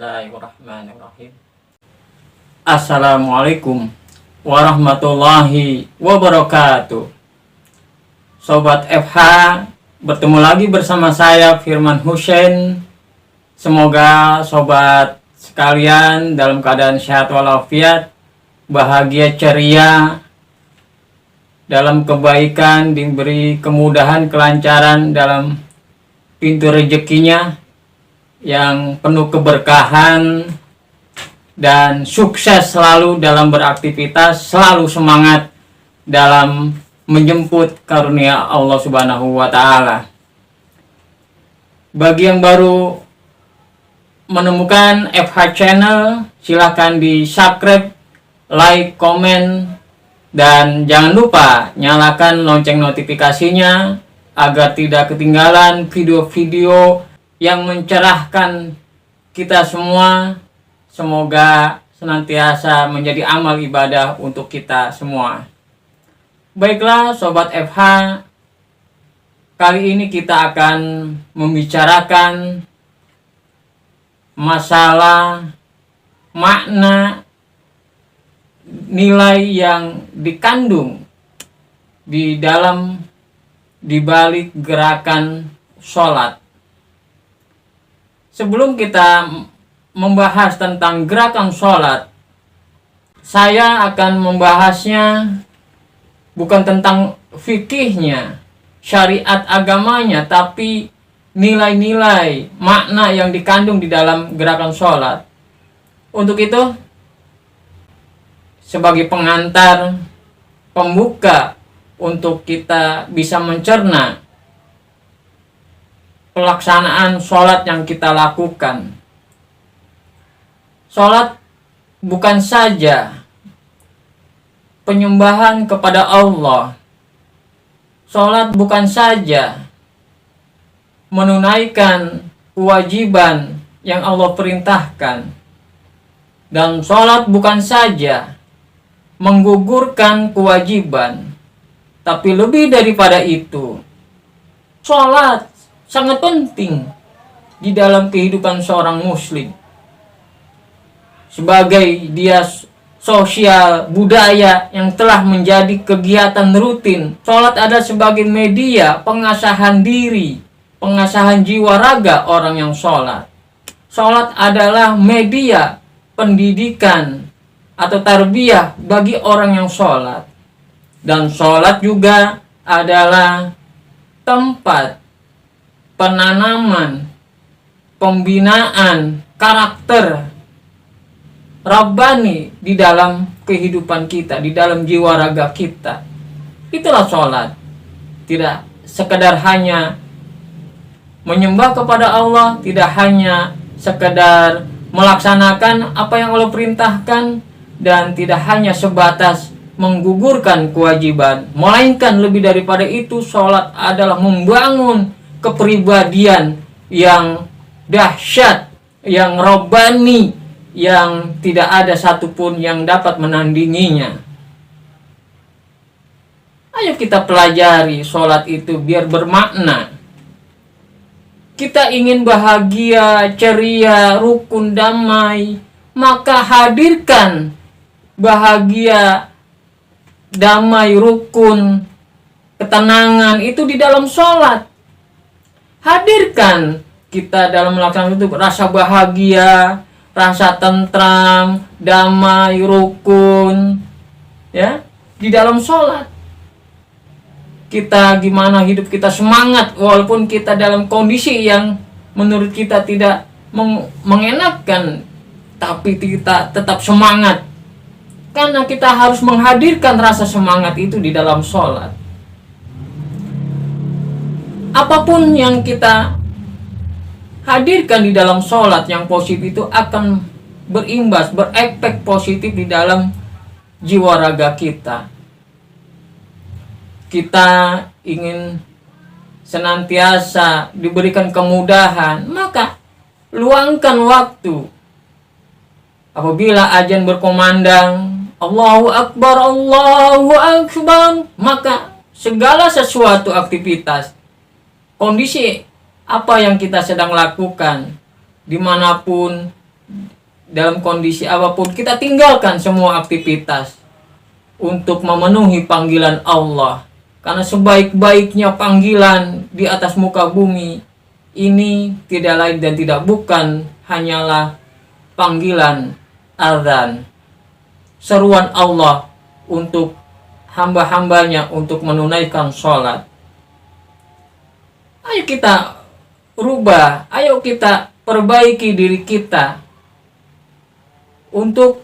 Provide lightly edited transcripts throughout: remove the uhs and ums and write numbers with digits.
Bismillahirrahmanirrahim. Assalamualaikum warahmatullahi wabarakatuh. Sobat FH, bertemu lagi bersama saya Firman Husein. Semoga sobat sekalian dalam keadaan sehat walafiat, bahagia ceria, dalam kebaikan, diberi kemudahan, kelancaran dalam pintu rezekinya yang penuh keberkahan, dan sukses selalu dalam beraktivitas, selalu semangat dalam menjemput karunia Allah Subhanahu wa Ta'ala. Bagi yang baru menemukan FH Channel, silahkan di subscribe, like, komen, dan jangan lupa nyalakan lonceng notifikasinya agar tidak ketinggalan video-video yang mencerahkan kita semua. Semoga senantiasa menjadi amal ibadah untuk kita semua. Baiklah Sobat FH, kali ini kita akan membicarakan masalah makna nilai yang dikandung di balik gerakan sholat. Sebelum kita membahas tentang gerakan sholat, saya akan membahasnya bukan tentang fikihnya, syariat agamanya, tapi nilai-nilai makna yang dikandung di dalam gerakan sholat. Untuk itu, sebagai pengantar, pembuka untuk kita bisa mencerna pelaksanaan sholat yang kita lakukan. Sholat bukan saja penyembahan kepada Allah. Sholat bukan saja menunaikan kewajiban yang Allah perintahkan. Dan sholat bukan saja menggugurkan kewajiban. Tapi lebih daripada itu, sholat sangat penting di dalam kehidupan seorang muslim. Sebagai dia sosial budaya yang telah menjadi kegiatan rutin, sholat ada sebagai media pengasahan diri, pengasahan jiwa raga orang yang sholat. Sholat adalah media pendidikan atau tarbiyah bagi orang yang sholat. Dan sholat juga adalah tempat penanaman, pembinaan karakter Rabbani di dalam kehidupan kita, di dalam jiwa raga kita. Itulah sholat. Tidak sekedar hanya menyembah kepada Allah, tidak hanya sekedar melaksanakan apa yang Allah perintahkan, dan tidak hanya sebatas menggugurkan kewajiban, melainkan lebih daripada itu, sholat adalah membangun kepribadian yang dahsyat, yang Rabbani, yang tidak ada satupun yang dapat menandinginya. Ayo kita pelajari sholat itu biar bermakna. Kita ingin bahagia, ceria, rukun, damai, maka hadirkan bahagia, damai, rukun, ketenangan itu di dalam sholat. Hadirkan kita dalam melaksanakan itu rasa bahagia, rasa tentram, damai, rukun, ya, di dalam sholat. Kita gimana hidup kita semangat walaupun kita dalam kondisi yang menurut kita tidak mengenakan, tapi kita tetap semangat. Karena kita harus menghadirkan rasa semangat itu di dalam sholat. Apapun yang kita hadirkan di dalam sholat yang positif itu akan berimbas, berefek positif di dalam jiwa raga kita. Kita ingin senantiasa diberikan kemudahan, maka luangkan waktu. Apabila azan berkumandang, Allahu Akbar, Allahu Akbar, maka segala sesuatu aktivitas, kondisi apa yang kita sedang lakukan, dimanapun dalam kondisi apapun, kita tinggalkan semua aktivitas untuk memenuhi panggilan Allah. Karena sebaik-baiknya panggilan di atas muka bumi ini tidak lain dan tidak bukan hanyalah panggilan azan, seruan Allah untuk hamba-hambanya untuk menunaikan sholat. Ayo kita rubah, ayo kita perbaiki diri kita untuk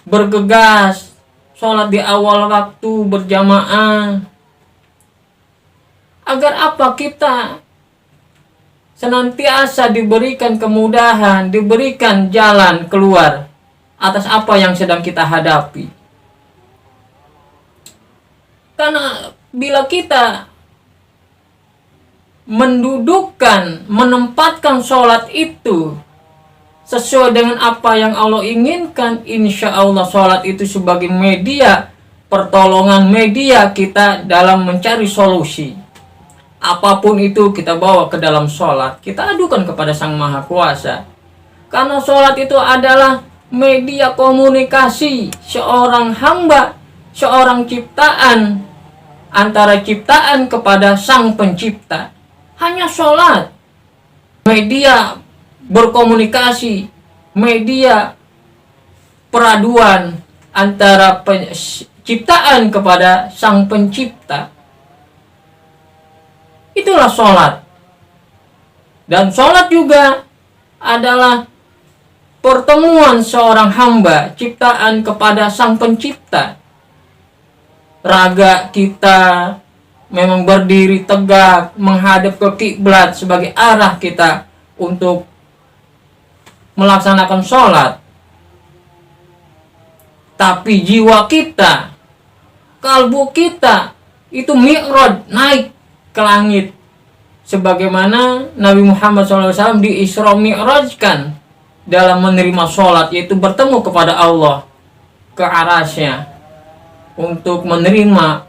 bergegas sholat di awal waktu berjamaah. Agar apa? Kita senantiasa diberikan kemudahan, diberikan jalan keluar atas apa yang sedang kita hadapi. Karena bila kita mendudukkan, menempatkan sholat itu sesuai dengan apa yang Allah inginkan, insya Allah sholat itu sebagai media pertolongan, media kita dalam mencari solusi. Apapun itu kita bawa ke dalam sholat, kita adukan kepada Sang Maha Kuasa. Karena sholat itu adalah media komunikasi seorang hamba, seorang ciptaan, antara ciptaan kepada Sang Pencipta. Hanya sholat, media berkomunikasi, media peraduan antara ciptaan kepada Sang Pencipta. Itulah sholat. Dan sholat juga adalah pertemuan seorang hamba ciptaan kepada Sang Pencipta. Raga kita memang berdiri tegak menghadap ke kiblat sebagai arah kita untuk melaksanakan sholat. Tapi jiwa kita, kalbu kita itu mi'raj, naik ke langit, sebagaimana Nabi Muhammad SAW di Isra Mi'rajkan dalam menerima sholat, yaitu bertemu kepada Allah ke arasnya untuk menerima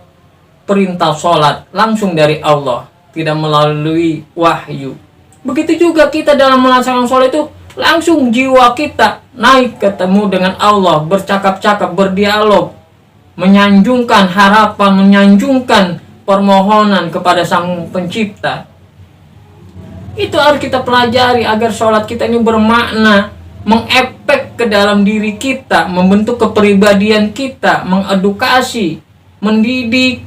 perintah sholat langsung dari Allah, tidak melalui wahyu. Begitu juga kita dalam melaksanakan sholat itu langsung jiwa kita naik ketemu dengan Allah, bercakap-cakap, berdialog, menyanjungkan harapan, menyanjungkan permohonan kepada Sang Pencipta. Itu harus kita pelajari agar sholat kita ini bermakna, mengefek ke dalam diri kita, membentuk kepribadian kita, mengedukasi, mendidik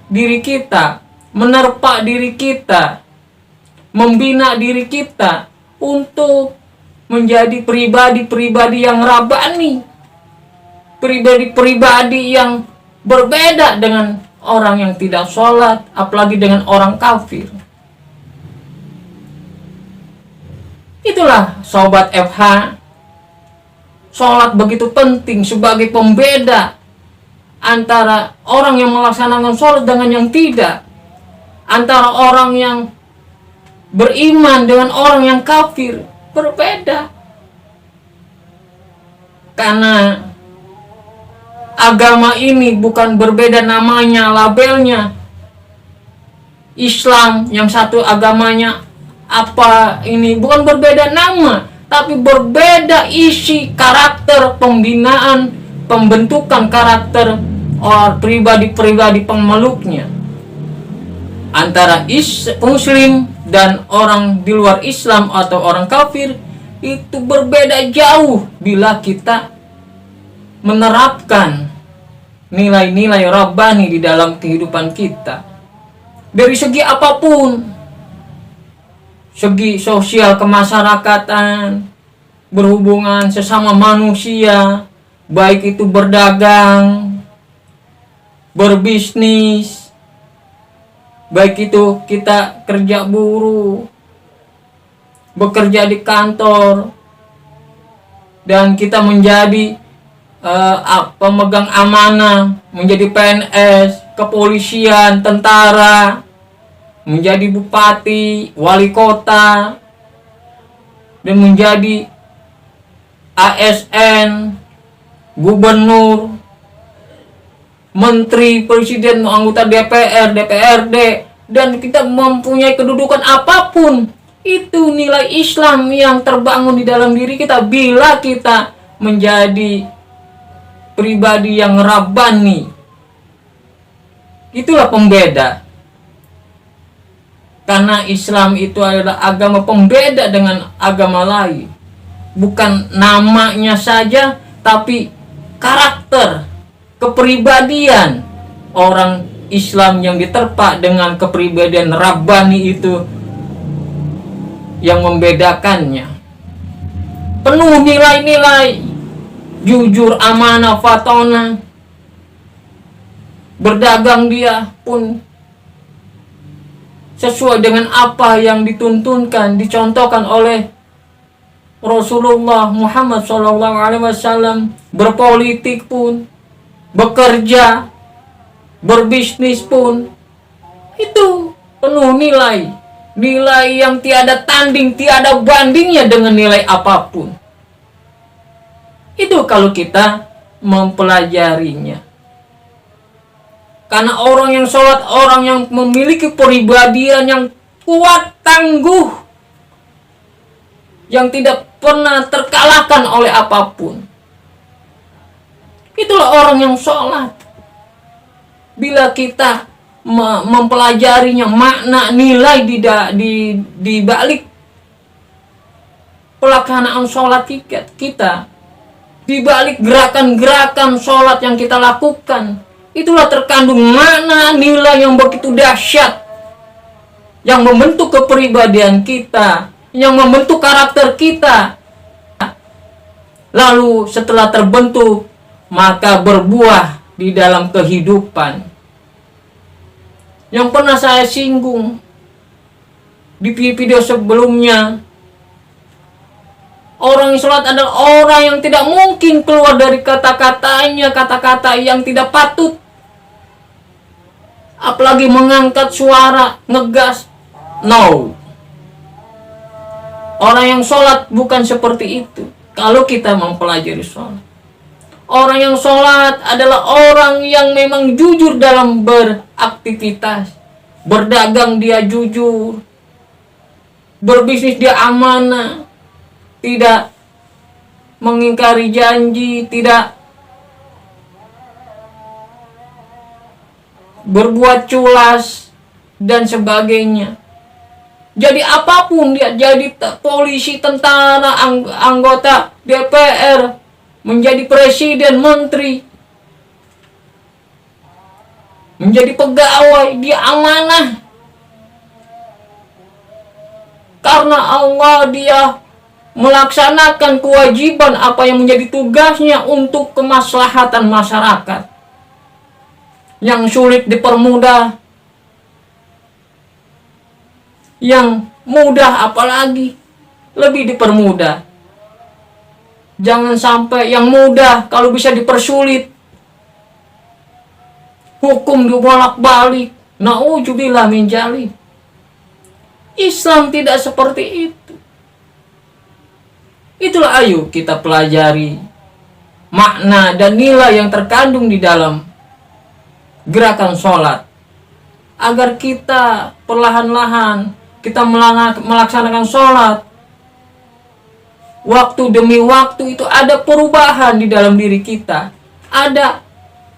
diri kita, menerpa diri kita, membina diri kita untuk menjadi pribadi-pribadi yang rabani, pribadi-pribadi yang berbeda dengan orang yang tidak sholat, apalagi dengan orang kafir. Itulah Sobat FH, sholat begitu penting sebagai pembeda antara orang yang melaksanakan sholat dengan yang tidak, antara orang yang beriman dengan orang yang kafir, berbeda. Karena agama ini bukan berbeda namanya, labelnya. Islam yang satu agamanya apa ini, bukan berbeda nama, tapi berbeda isi karakter, pembinaan, pembentukan karakter pribadi-pribadi pemeluknya. Antara Muslim dan orang di luar Islam atau orang kafir itu berbeda jauh bila kita menerapkan nilai-nilai Rabbani di dalam kehidupan kita. Dari segi apapun, segi sosial kemasyarakatan, berhubungan sesama manusia, baik itu berdagang, berbisnis, baik itu kita kerja buruh, bekerja di kantor, dan kita menjadi pemegang amanah, menjadi PNS, kepolisian, tentara, menjadi bupati, wali kota, dan menjadi ASN, gubernur, menteri, presiden, anggota DPR, DPRD, dan kita mempunyai kedudukan apapun Itu nilai Islam yang terbangun di dalam diri kita bila kita menjadi pribadi yang rabbani. Itulah pembeda. Karena Islam itu adalah agama pembeda dengan agama lain. Bukan namanya saja, tapi karakter, kepribadian orang Islam yang diterpa dengan kepribadian rabbani itu yang membedakannya. Penuh nilai-nilai jujur, amanah, fatona. Berdagang dia pun sesuai dengan apa yang dituntunkan, dicontohkan oleh Rasulullah Muhammad SAW. Berpolitik pun, bekerja, berbisnis pun, itu penuh nilai. Nilai yang tiada tanding, tiada bandingnya dengan nilai apapun. Itu kalau kita mempelajarinya. Karena orang yang sholat, orang yang memiliki pribadian yang kuat, tangguh, yang tidak pernah terkalahkan oleh apapun. Itulah orang yang sholat. Bila kita mempelajarinya, makna nilai di balik pelaksanaan sholat kita, di balik gerakan-gerakan sholat yang kita lakukan, itulah terkandung makna nilai yang begitu dahsyat, yang membentuk kepribadian kita, yang membentuk karakter kita. Lalu setelah terbentuk, maka berbuah di dalam kehidupan. Yang pernah saya singgung di video sebelumnya, orang yang sholat adalah orang yang tidak mungkin keluar dari kata-katanya, kata-kata yang tidak patut. Apalagi mengangkat suara, ngegas. No. Orang yang sholat bukan seperti itu. Kalau kita mempelajari sholat, orang yang sholat adalah orang yang memang jujur dalam beraktivitas. Berdagang dia jujur, berbisnis dia amanah, tidak mengingkari janji, tidak berbuat culas, dan sebagainya. Jadi apapun dia, jadi polisi, tentara, anggota DPR, menjadi presiden, menteri, menjadi pegawai, dia amanah. Karena Allah dia melaksanakan kewajiban apa yang menjadi tugasnya untuk kemaslahatan masyarakat. Yang sulit dipermudah, yang mudah apalagi lebih dipermudah. Jangan sampai yang mudah kalau bisa dipersulit. Hukum dibolak-balik. Na'udzubillah min dzalik. Islam tidak seperti itu. Itulah ayo kita pelajari makna dan nilai yang terkandung di dalam gerakan sholat, agar kita perlahan-lahan kita melaksanakan sholat. Waktu demi waktu itu ada perubahan di dalam diri kita, ada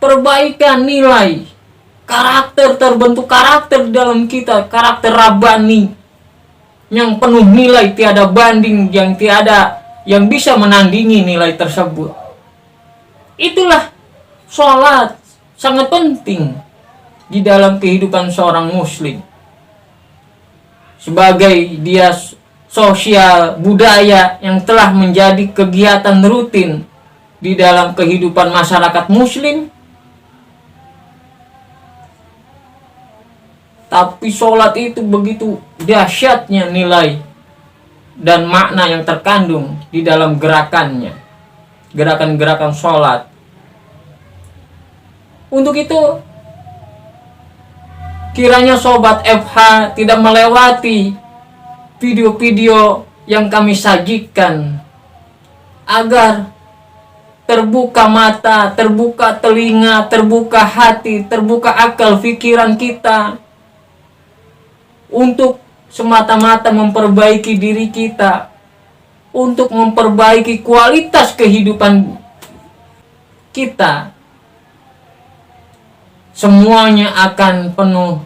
perbaikan nilai, karakter terbentuk, karakter di dalam kita, karakter rabbani yang penuh nilai tiada banding, yang tiada yang bisa menandingi nilai tersebut. Itulah sholat sangat penting di dalam kehidupan seorang muslim, sebagai dia sosial budaya yang telah menjadi kegiatan rutin di dalam kehidupan masyarakat muslim. Tapi sholat itu begitu dahsyatnya nilai dan makna yang terkandung di dalam gerakannya, gerakan-gerakan sholat. Untuk itu, kiranya sobat FH tidak melewati video-video yang kami sajikan, agar terbuka mata, terbuka telinga, terbuka hati, terbuka akal pikiran kita untuk semata-mata memperbaiki diri kita, untuk memperbaiki kualitas kehidupan kita, semuanya akan penuh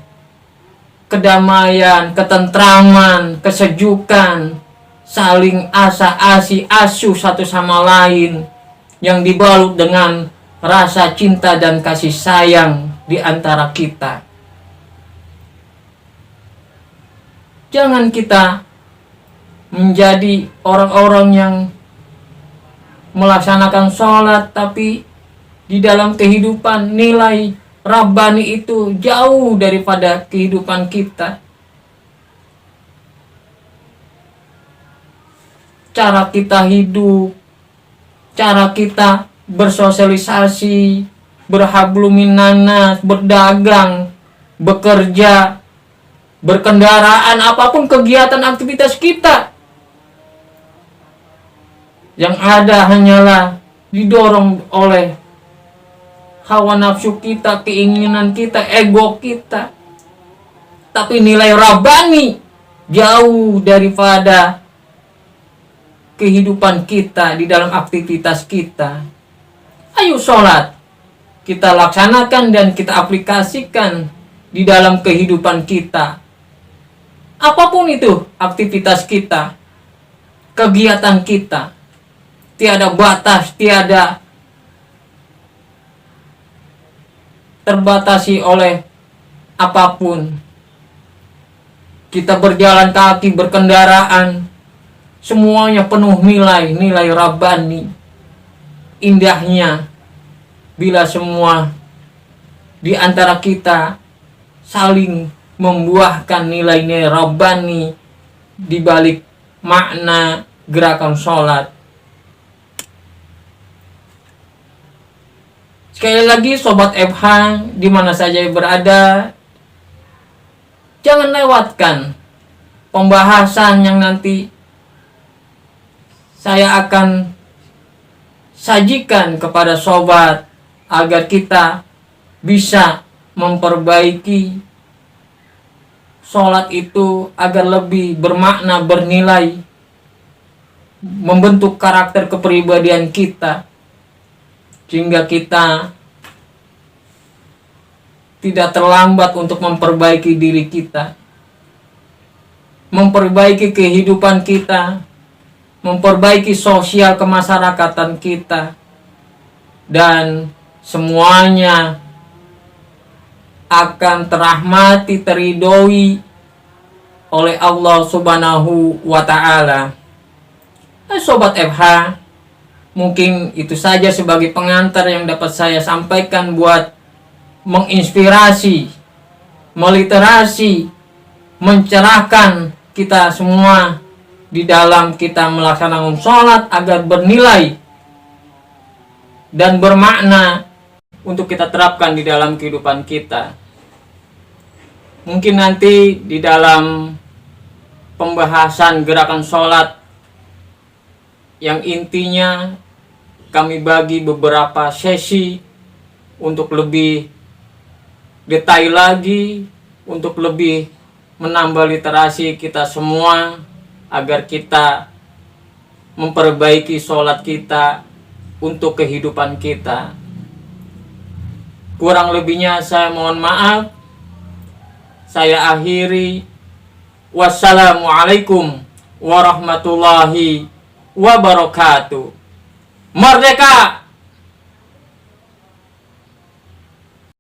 kedamaian, ketentraman, kesejukan, saling asa-asi, asuh satu sama lain, yang dibalut dengan rasa cinta dan kasih sayang di antara kita. Jangan kita menjadi orang-orang yang melaksanakan sholat, tapi di dalam kehidupan nilai Rabbani itu jauh daripada kehidupan kita. Cara kita hidup, cara kita bersosialisasi, berhabluminanas, berdagang, bekerja, berkendaraan, apapun kegiatan aktivitas kita, yang ada hanyalah didorong oleh hawa nafsu kita, keinginan kita, ego kita. Tapi nilai Rabbani jauh daripada kehidupan kita di dalam aktivitas kita. Ayo sholat kita laksanakan dan kita aplikasikan di dalam kehidupan kita. Apapun itu aktivitas kita, kegiatan kita, tiada batas, tiada terbatasi oleh apapun. Kita berjalan kaki, berkendaraan, semuanya penuh nilai Rabbani. Indahnya bila semua di antara kita saling membuahkan nilai-nilai Rabbani di balik makna gerakan sholat. Sekali lagi Sobat FH, di mana saja berada, jangan lewatkan pembahasan yang nanti saya akan sajikan kepada sobat, agar kita bisa memperbaiki sholat itu agar lebih bermakna, bernilai, membentuk karakter kepribadian kita, sehingga kita tidak terlambat untuk memperbaiki diri kita, memperbaiki kehidupan kita, memperbaiki sosial kemasyarakatan kita, dan semuanya akan terahmati, teridoi oleh Allah Subhanahu wa Ta'ala. Sobat FH, mungkin itu saja sebagai pengantar yang dapat saya sampaikan buat menginspirasi, meliterasi, mencerahkan kita semua di dalam kita melaksanakan sholat agar bernilai dan bermakna untuk kita terapkan di dalam kehidupan kita. Mungkin nanti di dalam pembahasan gerakan sholat yang intinya kami bagi beberapa sesi untuk lebih detail lagi, untuk lebih menambah literasi kita semua, agar kita memperbaiki sholat kita untuk kehidupan kita. Kurang lebihnya saya mohon maaf. Saya akhiri. Wassalamualaikum warahmatullahi wabarakatuh. Merdeka!